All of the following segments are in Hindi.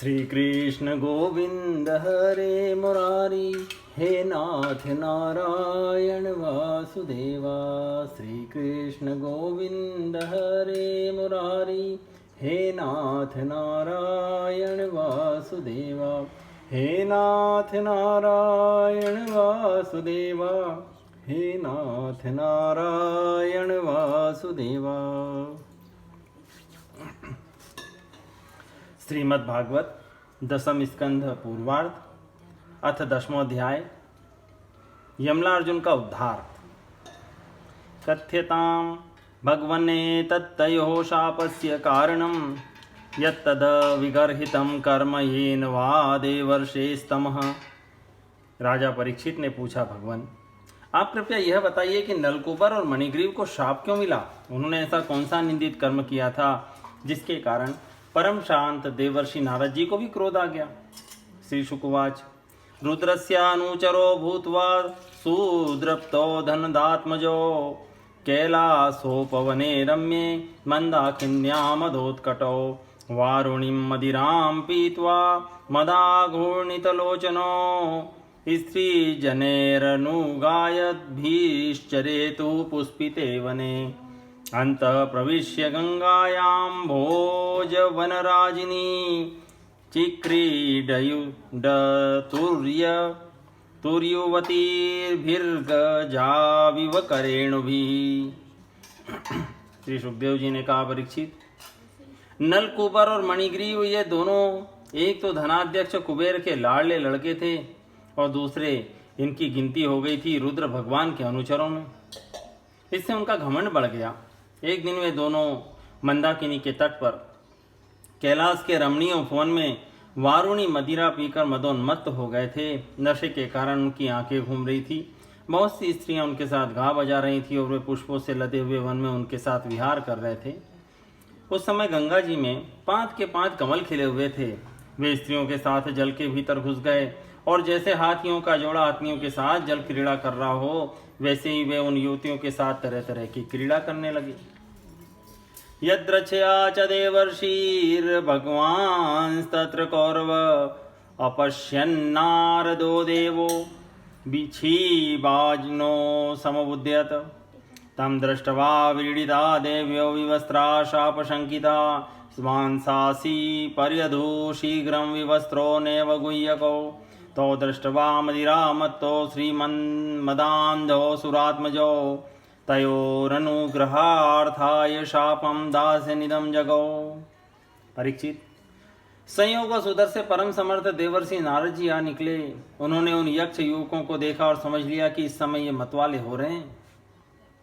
श्री कृष्ण गोविंद हरे मुरारी, हे नाथ नारायण वासुदेवा। श्री कृष्ण गोविंद हरे मुरारी, हे नाथ नारायण वासुदेवा। हे नाथ नारायण वासुदेवा, हे नाथ नारायण वासुदेवा। श्रीमद् भागवत दशम स्कंध पूर्वार्ध अथ 10वां अध्याय यमलार्जुन का उद्धार। कथ्यतां भगवन्ने तत्तयोः शापस्य कारणं यत्तद विगर्हितं कर्म येन वा देवर्षेस्तमः। राजा परीक्षित ने पूछा, भगवान आप कृपया यह बताइए कि नलकूबर और मणिग्रीव को शाप क्यों मिला? उन्होंने ऐसा कौन सा निंदित कर्म किया था जिसके कारण परम शांत देवर्षि नारद जी को भी क्रोध आ गया? श्री शुकवाच, रुद्रस्यानुचरो भूत्वा सुद्रप्तो धनदात्मजो कैलासोपवने रम्ये मंदाकिन्यामदोत्कटो वारुणीं मदिरां पीत्वा मदाघूर्णितलोचनो स्त्रीजनैरनुगायद्भिश्चरेतु पुष्पिते वने अन्तः प्रविश्य गंगायां भोजवनराजिनी तुर्युवतीर्भिर्गजाविव करेणुभिः। श्री सुखदेव जी ने कहा, परीक्षित नलकूबर और मणिग्रीव ये दोनों एक तो धनाध्यक्ष कुबेर के लाडले लड़के थे और दूसरे इनकी गिनती हो गई थी रुद्र भगवान के अनुचरों में। इससे उनका घमंड बढ़ गया। एक दिन वे दोनों मंदाकिनी के तट पर कैलाश के रमणीय उपवन में वारुणी मदिरा पीकर मदोन्मत्त हो गए थे। नशे के कारण उनकी आंखें घूम रही थी। बहुत सी स्त्रियां उनके साथ गा बजा रही थी और वे पुष्पों से लदे हुए वन में उनके साथ विहार कर रहे थे। उस समय गंगा जी में 5 के 5 कमल खिले हुए थे। वे स्त्रियों के साथ जल के भीतर घुस गए और जैसे हाथियों का जोड़ा हाथियों के साथ जल क्रीड़ा कर रहा हो, वैसे ही वे उन युवतियों के साथ तरह तरह की क्रीड़ा करने लगे। यद्रक्षया च देवर्षिर्भगवांस्तत्र कौरव अपश्यन्नारदो देवो बिछीबाजनो समबुध्यत तं दृष्ट्वा व्रीडिता देव्यो विवस्त्रा शापशंकिता स्वांसासी पर्यधू शीघ्रं विवस्त्रो नैव गुह्यको तो दृष्ट्वा मदिरामत्तो श्रीमन्मदान्धो सुरात्मजो तयोरनुग्रहार्थाय शापम दास्यनिदं जगो। परीक्षित संयोग उधर से परम समर्थ देवर्षि नारद जी आ निकले। उन्होंने उन यक्ष युवकों को देखा और समझ लिया कि इस समय ये मतवाले हो रहे हैं।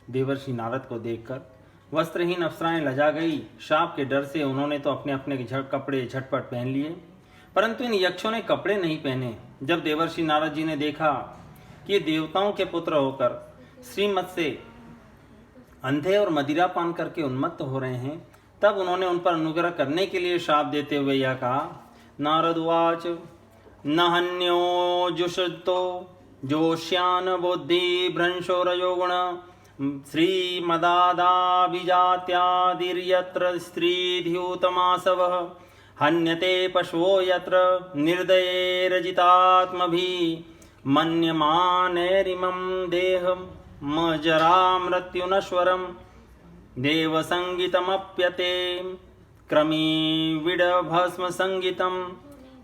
देवर्षि नारद को देखकर वस्त्रहीन अप्सराएं लजा गई। शाप के डर से उन्होंने तो अपने अपने कपड़े झटपट पहन लिए, परंतु इन यक्षों ने कपड़े नहीं पहने। जब देवर्षि नारद जी ने देखा कि ये देवताओं के पुत्र होकर श्रीमत से अंधे और मदिरा पान करके उन्मत्त हो रहे हैं, तब उन्होंने उन पर अनुग्रह करने के लिए श्राप देते हुए यह कहा। नारद उवाच, नहन्यो जुषतो जोष्यान बुद्धि भ्रंशो रजोगुण श्रीमदादाभिजात्यादिर्यत्र स्त्रीध्युतमासवः हन्यते पशवो यत्र निर्दयेरजितात्मभिः मन्यमानेरिमं देहं मजरा मृत्युनश्वरं देवसंगीतमप्यते क्रमीविडभस्म संगीतं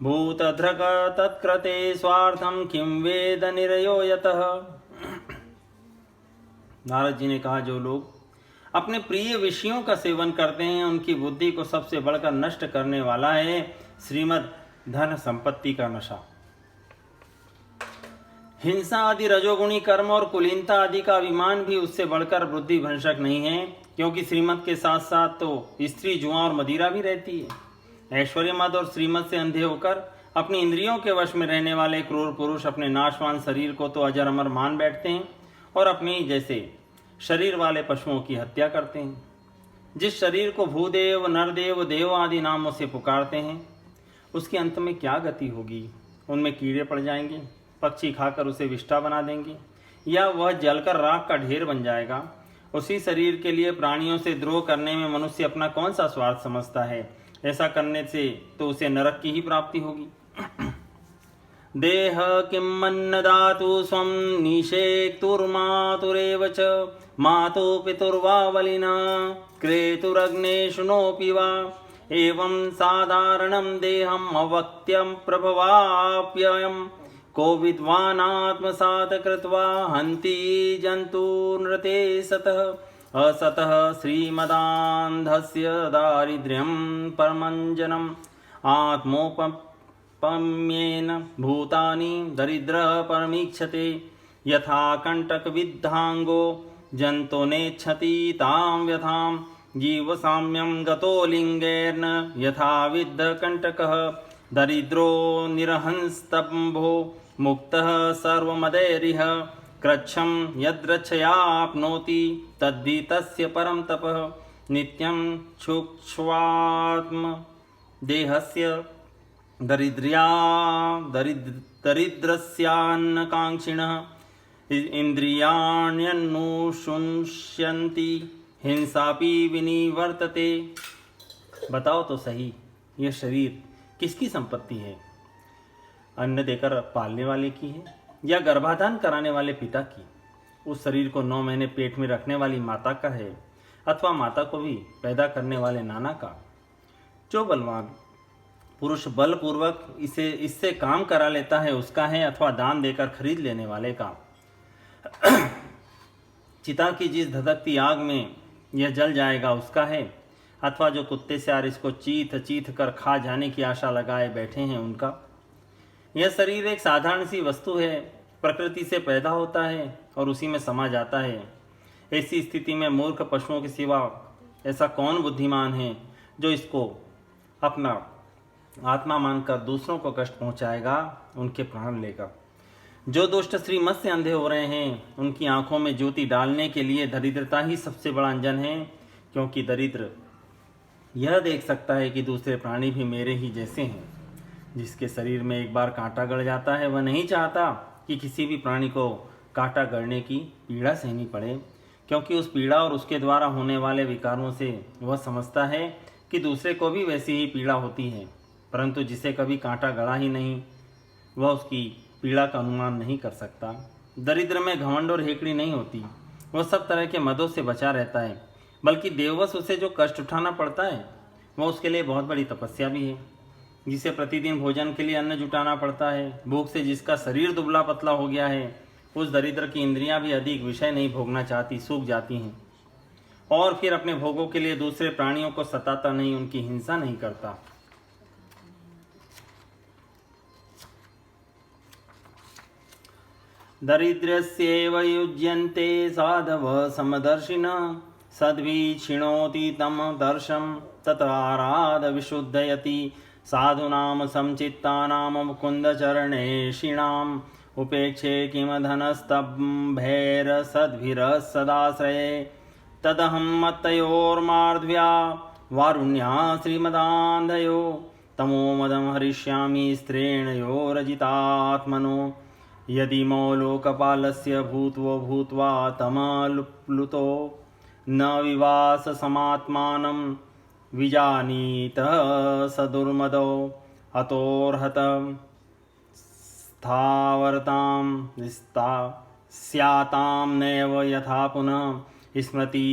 भूतधृग तत्कृते स्वार्थं किं वेद निरयो यतः। नारद जी ने कहा, जो लोग अपने प्रिय विषयों का सेवन करते हैं उनकी बुद्धि को सबसे बढ़कर नष्ट करने वाला है श्रीमद् धन संपत्ति का नशा। हिंसा आदि रजोगुणी कर्म और कुलीनता आदि का अभिमान भी उससे बढ़कर बुद्धि भंशक नहीं है, क्योंकि श्रीमत के साथ साथ तो स्त्री जुआ और मदिरा भी रहती है। ऐश्वर्य मद और श्रीमत से अंधे होकर अपनी इंद्रियों के वश में रहने वाले क्रूर पुरुष अपने नाशवान शरीर को तो अजर अमर मान बैठते हैं और अपने जैसे शरीर वाले पशुओं की हत्या करते हैं। जिस शरीर को भूदेव, नरदेव, देव आदि नामों से पुकारते हैं, उसके अंत में क्या गति होगी? उनमें कीड़े पड़ जाएंगे, पक्षी खाकर उसे विष्ठा बना देंगे, या वह जलकर राख का ढेर बन जाएगा। उसी शरीर के लिए प्राणियों से द्रोह करने में मनुष्य अपना कौन सा स्वार्थ समझता है? ऐसा करने से तो उसे नरक की ही प्राप्ति होगी। देह किमन्न दातु स्वं निषेक्तुर्मातुरेव च मातु पितुर्वा बलिना क्रेतुरग्नेषु नोऽपि वा एवं साधारणं देहम् अवक्त्यं प्रभवाप्ययम् को विद्वानात्मसात् कृत्वा हन्ति जन्तूनृते सतः असतः श्रीमदान्धस्य दारिद्र्यं परमञ्जनम् आत्मोपम्येन भूतानि दरिद्रः परमीक्षते यथा कण्टकविद्धाङ्गो जन्तोनेच्छति तां व्यथां जीवसाम्यं गतो लिङ्गेन यथा विद्धकण्टकः दरिद्रो निरहंस्तम्भो मुक्तः सर्वमदैरिह कृच्छं यद्रक्षयाप्नोति तद्धि तस्य परं तपः नित्यं क्षुक्ष्वात्म देहस्य दरिद्रस्यान्नकाङ्क्षिणः इन्द्रियाण्यनुशुष्यन्ति हिंसापि विनिवर्तते। बताओ तो सही, यह शरीर किसकी संपत्ति है? अन्न देकर पालने वाले की है या गर्भाधान कराने वाले पिता की? उस शरीर को 9 महीने पेट में रखने वाली माता का है अथवा माता को भी पैदा करने वाले नाना का? जो बलवान पुरुष बलपूर्वक इससे काम करा लेता है उसका है अथवा दान देकर खरीद लेने वाले का? चिता की जिस धधकती आग में यह जल जाएगा उसका है अथवा जो कुत्ते से यार इसको चीथ चीथ कर खा जाने की आशा लगाए बैठे हैं उनका? यह शरीर एक साधारण सी वस्तु है, प्रकृति से पैदा होता है और उसी में समा जाता है। ऐसी स्थिति में मूर्ख पशुओं के सिवा ऐसा कौन बुद्धिमान है जो इसको अपना आत्मा मानकर दूसरों को कष्ट पहुंचाएगा, उनके प्राण लेगा। जो दुष्ट श्री मत से अंधे हो रहे हैं उनकी आंखों में ज्योति डालने के लिए दरिद्रता ही सबसे बड़ा अंजन है, क्योंकि दरिद्र यह देख सकता है कि दूसरे प्राणी भी मेरे ही जैसे हैं। जिसके शरीर में एक बार कांटा गड़ जाता है वह नहीं चाहता कि किसी भी प्राणी को कांटा गड़ने की पीड़ा सहनी पड़े, क्योंकि उस पीड़ा और उसके द्वारा होने वाले विकारों से वह समझता है कि दूसरे को भी वैसी ही पीड़ा होती है। परंतु जिसे कभी कांटा गड़ा ही नहीं वह उसकी पीड़ा का अनुमान नहीं कर सकता। दरिद्र में घमंड और हेकड़ी नहीं होती, वह सब तरह के मदों से बचा रहता है, बल्कि देववश उसे जो कष्ट उठाना पड़ता है वह उसके लिए बहुत बड़ी तपस्या भी है। जिसे प्रतिदिन भोजन के लिए अन्न जुटाना पड़ता है, भूख से जिसका शरीर दुबला पतला हो गया है, उस दरिद्र की इंद्रियां भी अधिक विषय नहीं भोगना चाहती, सूख जाती हैं। और फिर अपने भोगों के लिए दूसरे प्राणियों को सताता नहीं, उनकी हिंसा नहीं करता। दरिद्रस्यैव युज्यन्ते साधवः समदर्शिनः सद्वीक्षिणोति तं दर्शं तत्राराध विशुद्धयति साधूनां समचित्तानां मुकुन्दचरणेषिणाम् उपेक्षे किम धनस्तम्भैरसद्भिरसदाश्रये तदहं मत्तयोर्मार्ध्व्या वारुण्या श्रीमदान्धयो तमो मदं हरिष्यामि स्त्रेणयो रजितात्मनो यदि मौलोकपालस्य भूत्वो भूत्वा तमलुप्लुतो न विवास समात्मानं विजानीतः स दुर्मदो अतोर्हत स्थावरतां स्यातां नैव यथा पुनः स्मृति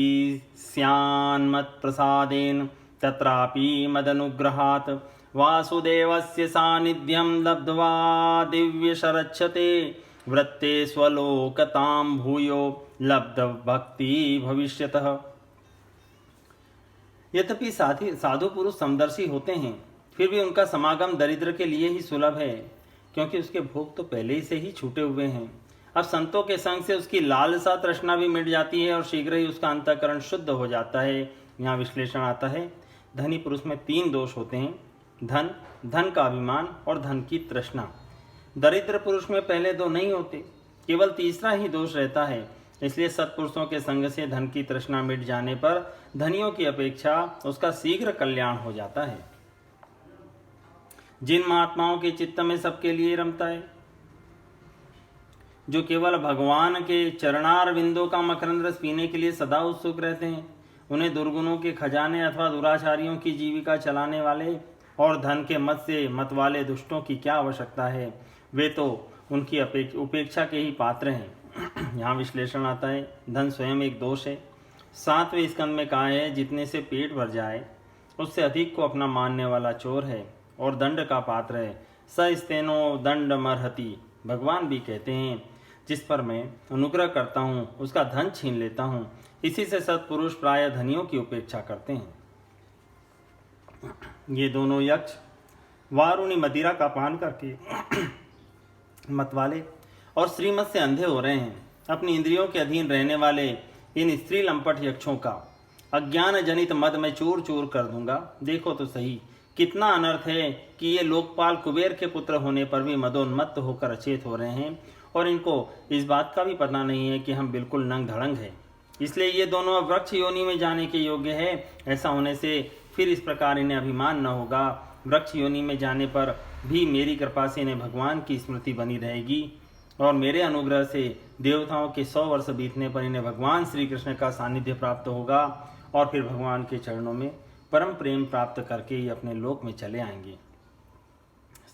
स्यान्मत्प्रसादेन तत्रापि मदनुग्रहात् वासुदेवस्य सान्निध्यं लब्ध्वा दिव्यशरच्छते वृत्ते स्वलोकतां भूयो लब्धभक्ति भविष्यतः। यद्यपि साधु पुरुष समदर्शी होते हैं, फिर भी उनका समागम दरिद्र के लिए ही सुलभ है, क्योंकि उसके भोग तो पहले ही से ही छूटे हुए हैं। अब संतों के संग से उसकी लालसा तृष्णा भी मिट जाती है और शीघ्र ही उसका अंतःकरण शुद्ध हो जाता है। यहाँ विश्लेषण आता है, धनी पुरुष में 3 दोष होते हैं, धन, धन का अभिमान और धन की तृष्णा। दरिद्र पुरुष में पहले 2 नहीं होते, केवल तीसरा ही दोष रहता है। इसलिए सत्पुरुषों के संग से धन की तृष्णा मिट जाने पर धनियों की अपेक्षा उसका शीघ्र कल्याण हो जाता है। जिन महात्माओं के चित्त में सबके लिए रमता है, जो केवल भगवान के चरणार बिंदों का मकरंद रस पीने के लिए सदा उत्सुक रहते हैं, उन्हें दुर्गुणों के खजाने अथवा दुराचारियों की जीविका चलाने वाले और धन के मत से मत वाले दुष्टों की क्या आवश्यकता है। वे तो उनकी उपेक्षा के ही पात्र हैं। यहाँ विश्लेषण आता है, धन स्वयं एक दोष है। 7वें स्कंद में कहा है, जितने से पेट भर जाए उससे अधिक को अपना मानने वाला चोर है और दंड का पात्र है। सस्तेनो दंड मरहति, भगवान भी कहते हैं, जिस पर मैं अनुग्रह करता हूँ उसका धन छीन लेता हूँ। इसी से सत्पुरुष प्राय धनियों की उपेक्षा करते हैं। ये दोनों यक्ष वारुणी मदिरा का पान करके मतवाले और श्रीमत से अंधे हो रहे हैं। अपनी इंद्रियों के अधीन रहने वाले इन स्त्री लंपट यक्षों का अज्ञान जनित मद में चूर चूर कर दूंगा। देखो तो सही कितना अनर्थ है कि ये लोकपाल कुबेर के पुत्र होने पर भी मदोन्मत्त होकर अचेत हो रहे हैं और इनको इस बात का भी पता नहीं है कि हम बिल्कुल नंग धड़ंग हैं। इसलिए ये दोनों अब वृक्ष योनि में जाने के योग्य है। ऐसा होने से फिर इस प्रकार इन्हें अभिमान न होगा। वृक्ष योनि में जाने पर भी मेरी कृपा से इन्हें भगवान की स्मृति बनी रहेगी और मेरे अनुग्रह से देवताओं के 100 वर्ष बीतने पर इन्हें भगवान श्री कृष्ण का सानिध्य प्राप्त होगा और फिर भगवान के चरणों में परम प्रेम प्राप्त करके ही अपने लोक में चले आएंगे।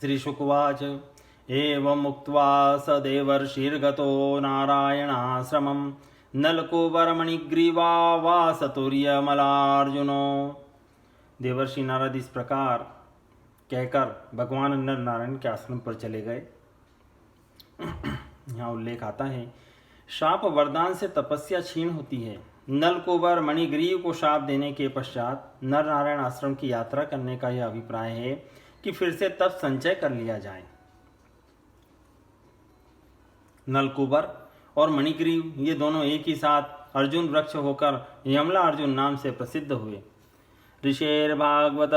श्री शुकवाच एवं मुक्त्वा स देवर्षिर्गतो नारायणाश्रमं नलकुबरमणिग्रीवा वासतुर्यमलार्जुनो। देवर्षि नारद इस प्रकार कहकर भगवान नर नारायण के आश्रम पर चले गए। यहाँ उल्लेख आता है, शाप वरदान से तपस्या क्षीण होती है। नलकुबर मणिग्रीव को शाप देने के पश्चात नर नारायण आश्रम की यात्रा करने का यह अभिप्राय है कि फिर से तप संचय कर लिया जाए। नलकुबर और मणिग्रीव ये दोनों एक ही साथ अर्जुन वृक्ष होकर यमला अर्जुन नाम से प्रसिद्ध हुए। ऋषेर्भागवत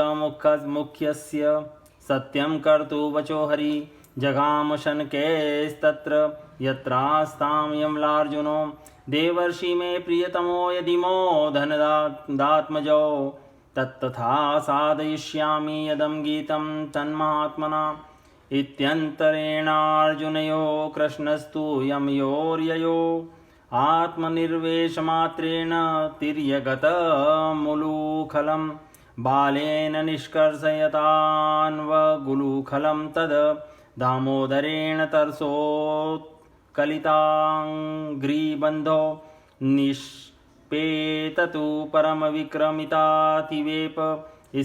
मुख्यस्य सत्यं कर्तु वचो हरि जगाम शनकेस्तत्र यत्रास्तां यमलार्जुनो देवर्षि मे प्रियतमो यदिमो धनदात्मजो तत्तथा साधयिष्यामि यदं गीतं तन्मात्मना इत्यन्तरेणार्जुनयो कृष्णस्तु यमयोर्ययो आत्मनिर्वेशमात्रेण तिर्यगतमुलूखलं बालेन निष्कर्षयतान्वगुलूखलं तद् दामोदरेण तरसोत्कलिताङ्घ्रिबन्धो निष्पेततु परमविक्रमितातिवेप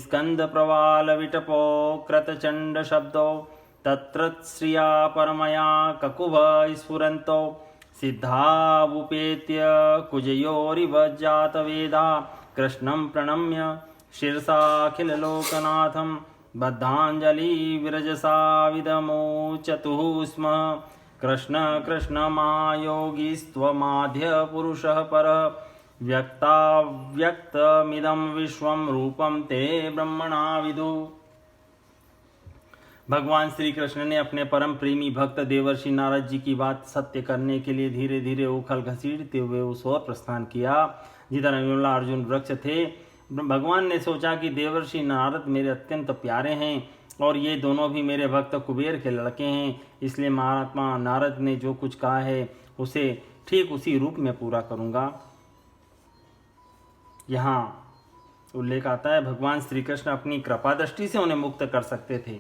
स्कन्दप्रवालविटपोक्रतचण्डशब्दो तत्र श्रिया परमया ककुभ स्फुरन्तो सिद्धावुपेत्य कुजयोरिव जातवेदा कृष्णं प्रणम्य शिरसाखिललोकनाथं बद्धाञ्जलिविरजसा विदमोचतुः स्म। कृष्ण कृष्ण महायोगीस्त्वमाद्य पुरुषः परः व्यक्ताव्यक्तमिदं विश्वं रूपं ते ब्रह्मणा विदु। भगवान श्री कृष्ण ने अपने परम प्रेमी भक्त देवर्षि नारद जी की बात सत्य करने के लिए धीरे धीरे उखल घसीटते हुए उस ओर प्रस्थान किया जिधर यमला अर्जुन वृक्ष थे। भगवान ने सोचा कि देवर्षि नारद मेरे अत्यंत प्यारे हैं और ये दोनों भी मेरे भक्त कुबेर के लड़के हैं, इसलिए महात्मा नारद ने जो कुछ कहा है उसे ठीक उसी रूप में पूरा करूँगा। यहाँ उल्लेख आता है, भगवान श्री कृष्ण अपनी कृपा दृष्टि से उन्हें मुक्त कर सकते थे,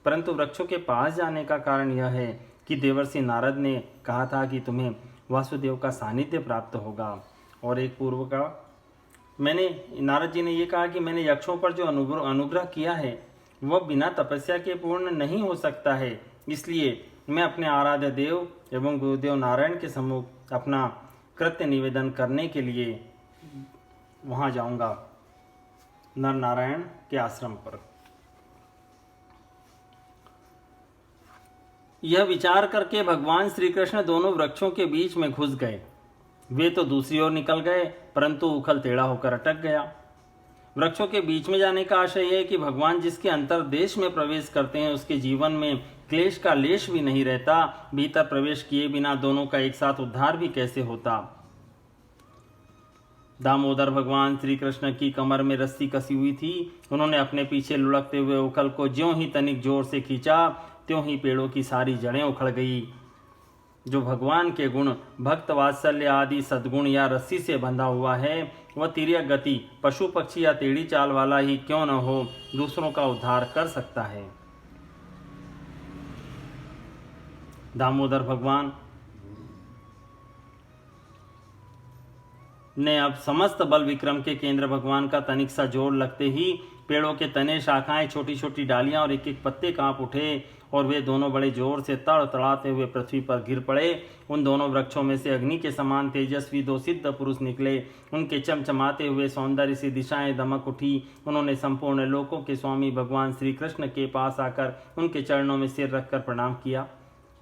परंतु वृक्षों के पास जाने का कारण यह है कि देवर्षि नारद ने कहा था कि तुम्हें वासुदेव का सानिध्य प्राप्त होगा। और एक पूर्व का नारद जी ने यह कहा कि मैंने यक्षों पर जो अनुग्रह किया है वह बिना तपस्या के पूर्ण नहीं हो सकता है, इसलिए मैं अपने आराध्य देव एवं गुरुदेव नारायण के सम्मुख अपना कृत्य निवेदन करने के लिए वहाँ जाऊँगा, नर नारायण के आश्रम पर। यह विचार करके भगवान श्री कृष्ण दोनों वृक्षों के बीच में घुस गए। वे तो दूसरी ओर निकल गए, परंतु उखल टेढ़ा होकर अटक गया। वृक्षों के बीच में जाने का आशय है कि भगवान जिसके अंतर्देश में प्रवेश करते हैं उसके जीवन में क्लेश का लेश भी नहीं रहता। भीतर प्रवेश किए बिना दोनों का एक साथ उद्धार भी कैसे होता। दामोदर भगवान श्री कृष्ण की कमर में रस्सी कसी हुई थी। उन्होंने अपने पीछे लुढ़कते हुए उखल को ज्यों ही तनिक जोर से खींचा त्यों ही पेड़ों की सारी जड़ें उखड़ गई। जो भगवान के गुण भक्त वात्सल्य आदि सद्गुण या रस्सी से बंधा हुआ है वह तिर्यक गति पशु पक्षी या टेढ़ी चाल वाला ही क्यों न हो, दूसरों का उद्धार कर सकता है। दामोदर भगवान ने अब समस्त बल विक्रम के केंद्र भगवान का तनिक सा जोर लगते ही पेड़ों के तने, शाखाएं, छोटी छोटी डालियां और एक एक पत्ते कांप उठे और वे दोनों बड़े जोर से तड़तड़ाते हुए पृथ्वी पर गिर पड़े। उन दोनों वृक्षों में से अग्नि के समान तेजस्वी 2 सिद्ध पुरुष निकले। उनके चमचमाते हुए सौंदर्य से दिशाएं दमक उठी। उन्होंने संपूर्ण लोकों के स्वामी भगवान श्री कृष्ण के पास आकर उनके चरणों में सिर रखकर प्रणाम किया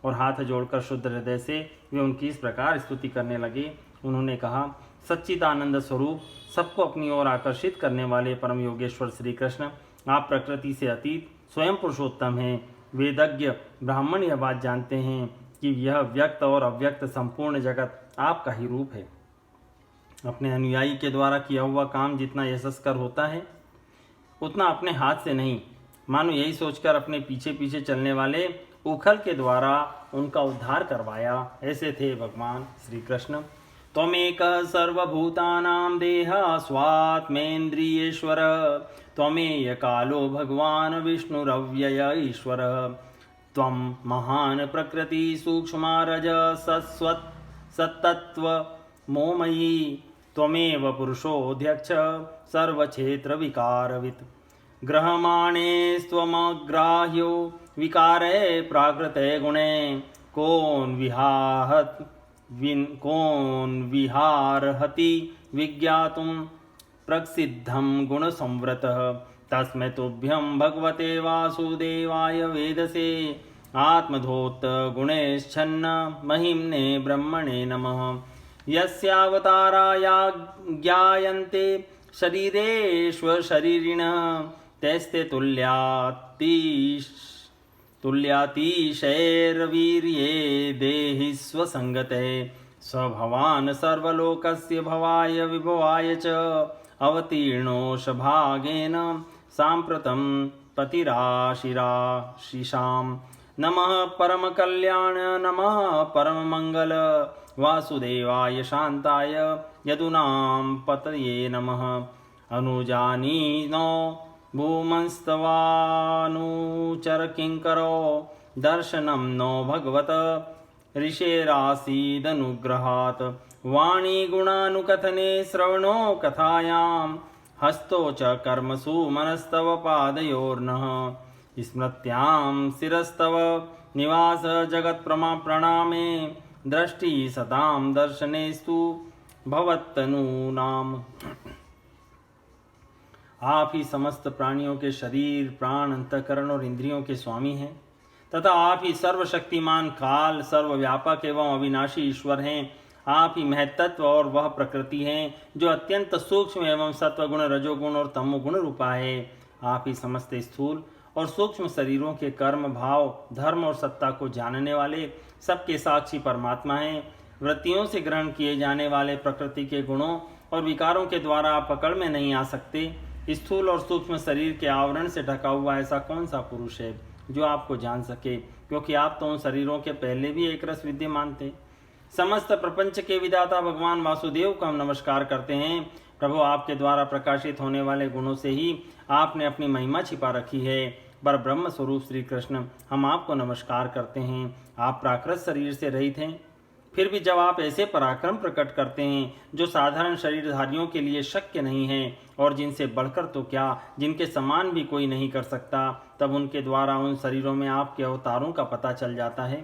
और हाथ जोड़कर शुद्ध हृदय से वे उनकी इस प्रकार स्तुति करने लगे। उन्होंने कहा, सच्चिदानंद स्वरूप, सबको अपनी ओर आकर्षित करने वाले परम योगेश्वर श्री कृष्ण, आप प्रकृति से अतीत स्वयं पुरुषोत्तम हैं। वेदज्ञ ब्राह्मण यह बात जानते हैं कि यह व्यक्त और अव्यक्त संपूर्ण जगत आपका ही रूप है। अपने अनुयायी के द्वारा किया हुआ काम जितना यशस्कर होता है उतना अपने हाथ से नहीं, मानो यही सोचकर अपने पीछे पीछे चलने वाले उखल के द्वारा उनका उद्धार करवाया। ऐसे थे भगवान श्री कृष्ण। त्वमेकः सर्वभूतानां देहः स्वात्मेन्द्रियेश्वर, त्वमेय कालो भगवान विष्णुरव्यय ईश्वरः, त्वं महान् प्रकृति सूक्ष्मा रज सत्तत्व मोमयी, त्वमेव पुरुषोऽध्यक्ष सर्वक्षेत्र विकारवित्, ग्रहमाणे स्वमग्राह्यो विकारे प्राकृते गुणे, कोन विहारहति विज्ञातुं प्रसिद्धं गुणसंवृतः, तस्मै तुभ्यं भगवते वासुदेवाय वेदसे, आत्मधोत गुणेश्छन्न महिम्ने ब्रह्मणे नमः। यस्यावताराया ज्ञायन्ते शरीरेष्वशरीरिणः, तैस्ते तुल्यातिशैर्वीर्ये देहि स्वसंगते, स्वभवान् सर्वलोकस्य भवाय विभवाय च, अवतीर्णो शभागेन साम्प्रतं पतिराशिराशिषां, नमः परमकल्याण नमः परममङ्गल, वासुदेवाय शान्ताय यदूनां पतये नमः। अनुजानीनो भूमंस्तवानुचर किंकरो, दर्शनं नो भगवत ऋषेरासीदनुग्रहात्, वाणी गुणानुकथने श्रवणो कथायां, हस्तो च कर्मसु मनस्तव पादयोर्नः, स्मृत्यां शिरस्तव निवास जगत्प्रमा प्रणामे, दृष्टि सतां दर्शनेस्तु भवत्तनूनाम्। आप ही समस्त प्राणियों के शरीर, प्राण, अंतःकरण और इंद्रियों के स्वामी हैं तथा आप ही सर्वशक्तिमान, काल, सर्वव्यापक एवं अविनाशी ईश्वर हैं। आप ही महत्त्व और वह प्रकृति हैं जो अत्यंत सूक्ष्म एवं सत्वगुण, रजोगुण और तमोगुण रूपा है। आप ही समस्त स्थूल और सूक्ष्म शरीरों के कर्म, भाव, धर्म और सत्ता को जानने वाले सबके साक्षी परमात्मा हैं। वृत्तियों से ग्रहण किए जाने वाले प्रकृति के गुणों और विकारों के द्वारा आप पकड़ में नहीं आ सकते। स्थूल और सूक्ष्म शरीर के आवरण से ढका हुआ ऐसा कौन सा पुरुष है जो आपको जान सके, क्योंकि आप तो उन शरीरों के पहले भी एक रस विद्यमान थे। समस्त प्रपंच के विधाता भगवान वासुदेव को हम नमस्कार करते हैं। प्रभु, आपके द्वारा प्रकाशित होने वाले गुणों से ही आपने अपनी महिमा छिपा रखी है। पर ब्रह्म स्वरूप श्री कृष्ण, हम आपको नमस्कार करते हैं। आप प्राकृत शरीर से रहित हैं, फिर भी जब आप ऐसे पराक्रम प्रकट करते हैं जो साधारण शरीरधारियों के लिए शक्य नहीं है और जिनसे बढ़कर तो क्या, जिनके समान भी कोई नहीं कर सकता, तब उनके द्वारा उन शरीरों में आपके अवतारों का पता चल जाता है।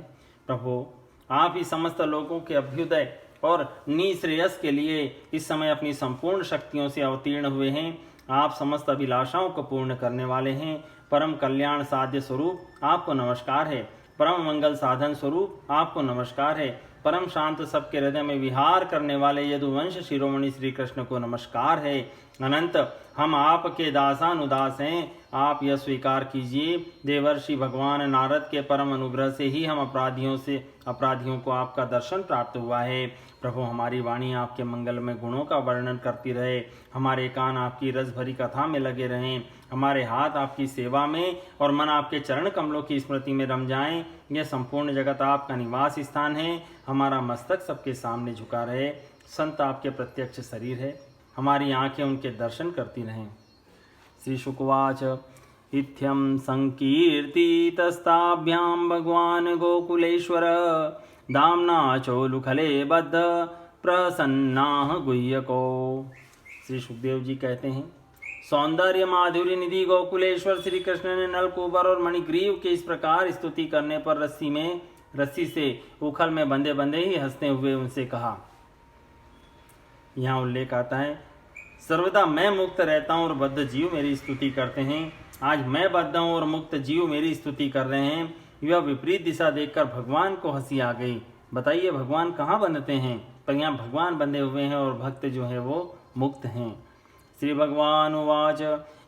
प्रभु, आप ही समस्त लोगों के अभ्युदय और निश्रेयस के लिए इस समय अपनी संपूर्ण शक्तियों से अवतीर्ण हुए हैं। आप समस्त अभिलाषाओं को पूर्ण करने वाले हैं। परम कल्याण साध्य स्वरूप आपको नमस्कार है। परम मंगल साधन स्वरूप आपको नमस्कार है। परम शांत सबके हृदय में विहार करने वाले यदुवंश शिरोमणि श्री कृष्ण को नमस्कार है। अनंत हम आपके दासानुदास हैं, आप यह स्वीकार कीजिए। देवर्षि भगवान नारद के परम अनुग्रह से ही हम अपराधियों को आपका दर्शन प्राप्त हुआ है। प्रभु, हमारी वाणी आपके मंगलमय गुणों का वर्णन करती रहे, हमारे कान आपकी रस भरी कथा में लगे रहें, हमारे हाथ आपकी सेवा में और मन आपके चरण कमलों की स्मृति में रम जाएं। यह संपूर्ण जगत आपका निवास स्थान है। हमारा मस्तक सबके सामने झुका रहे। संत आपके प्रत्यक्ष शरीर है। हमारी आंखें उनके दर्शन करती रहें। श्री शुकवाच इत्थं संकीर्तितस्ताभ्यां भगवान् गोकुलेश्वर दाम्ना चोलुखले बद्ध प्रसन्नाः गुह्यको। श्री सुखदेव जी कहते हैं, सौंदर्य माधुर्य निधि गोकुलेश्वर श्री कृष्ण ने नलकूबर और मणिग्रीव के इस प्रकार स्तुति करने पर रस्सी से उखल में बंधे बंधे ही हंसते हुए उनसे कहा। यहाँ उल्लेख आता है, सर्वदा मैं मुक्त रहता हूँ और बद्ध जीव मेरी स्तुति करते हैं। आज मैं बद्ध हूँ और मुक्त जीव मेरी स्तुति कर रहे हैं। यह विपरीत दिशा देखकर भगवान को हंसी आ गई। बताइए भगवान कहाँ बंधते हैं? पर यहाँ भगवान बंधे हुए हैं और भक्त जो है वो मुक्त हैं। श्री भगवान उवाच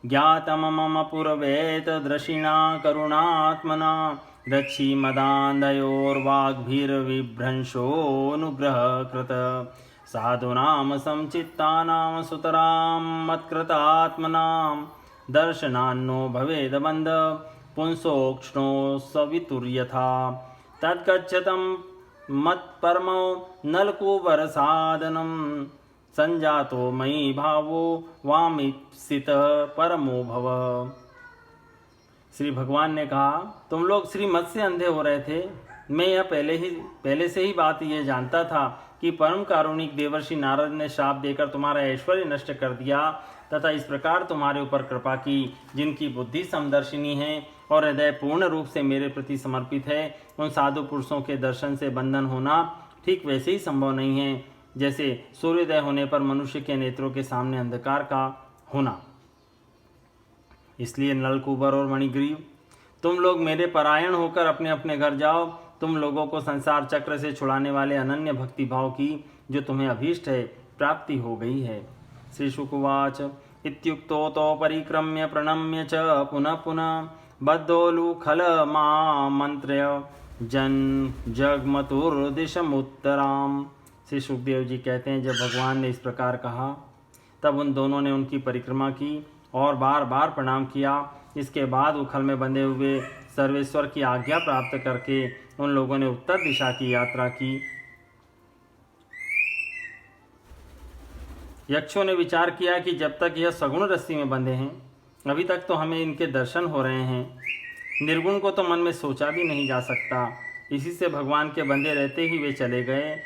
ज्ञातम मम पूर्वेत दृशिणा करुणात्मना रक्षी मदान्धयोर्वाग्भिर्विभ्रंशोऽनुग्रह कृत साधूनां समचित्तानां सुतरां मत्कृतात्मनां दर्शनान्नो भवेद बन्ध पुंसोक्ष्णो सवितुर्यथा तद्गच्छतं मत्परमो नलकूबरसादनं संजातो मयि भावो वामीप्सित परमो भव। श्री भगवान ने कहा, तुम लोग श्रीमत से अंधे हो रहे थे। मैं यह पहले से ही बात ये जानता था कि परम कारुणिक देवर्षि नारद ने श्राप देकर तुम्हारा ऐश्वर्य नष्ट कर दिया तथा इस प्रकार तुम्हारे ऊपर कृपा की। जिनकी बुद्धि समदर्शिनी है और हृदय पूर्ण रूप से मेरे प्रति समर्पित है, उन साधु पुरुषों के दर्शन से बंधन होना ठीक वैसे ही संभव नहीं है जैसे सूर्योदय होने पर मनुष्य के नेत्रों के सामने अंधकार का होना। इसलिए नलकूबर और मणिग्रीव, तुम लोग मेरे परायण होकर अपने अपने घर जाओ। तुम लोगों को संसार चक्र से छुड़ाने वाले अनन्य भक्ति भाव की जो तुम्हें अभीष्ट है प्राप्ति हो गई है। श्री शुकवाच इत्युक्तो तो परिक्रम्य प्रणम्य च पुनः पुनः बद्धोलुखलमामन्त्र्य जन जगमतुर्दिशमुत्तराम। श्री सुखदेव जी कहते हैं, जब भगवान ने इस प्रकार कहा तब उन दोनों ने उनकी परिक्रमा की और बार बार प्रणाम किया। इसके बाद उखल में बंधे हुए सर्वेश्वर की आज्ञा प्राप्त करके उन लोगों ने उत्तर दिशा की यात्रा की। यक्षों ने विचार किया कि जब तक यह सगुण रस्सी में बंधे हैं अभी तक तो हमें इनके दर्शन हो रहे हैं, निर्गुण को तो मन में सोचा भी नहीं जा सकता। इसी से भगवान के बंधे रहते ही वे चले गए।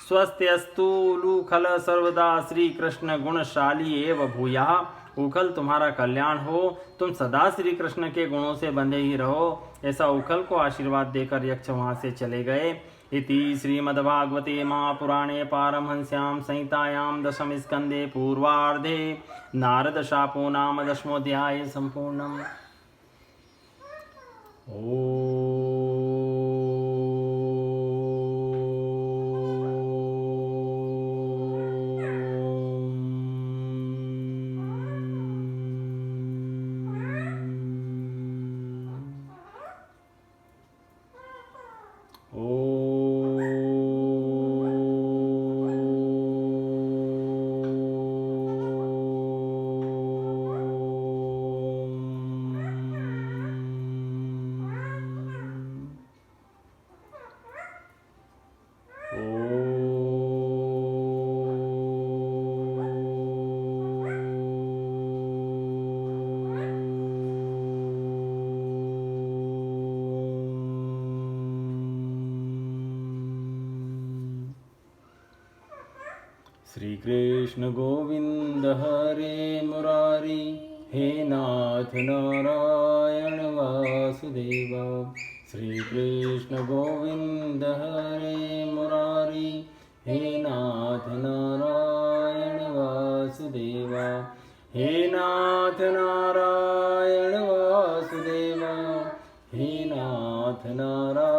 स्वस्त्यस्तु उलूखल सर्वदा श्री कृष्ण गुणशाली एव भूयाः। उखल तुम्हारा कल्याण हो, तुम सदा श्री कृष्ण के गुणों से बंधे ही रहो। ऐसा उखल को आशीर्वाद देकर यक्ष वहां से चले गए। इति श्रीमद्भागवते महापुराणे पारमहंस्यां संहितायां दशम स्कंदे पूर्वार्धे नारद शापो नाम 10मोऽध्याय संपूर्णम्। श्री कृष्ण गोविंद हरे मुरारी, हे नाथ नारायण वासुदेव। श्री कृष्ण गोविंद हरे मुरारी, हे नाथ नारायण वासुदेव। हे नाथ नारायण वासुदेव, हे नाथ नारायण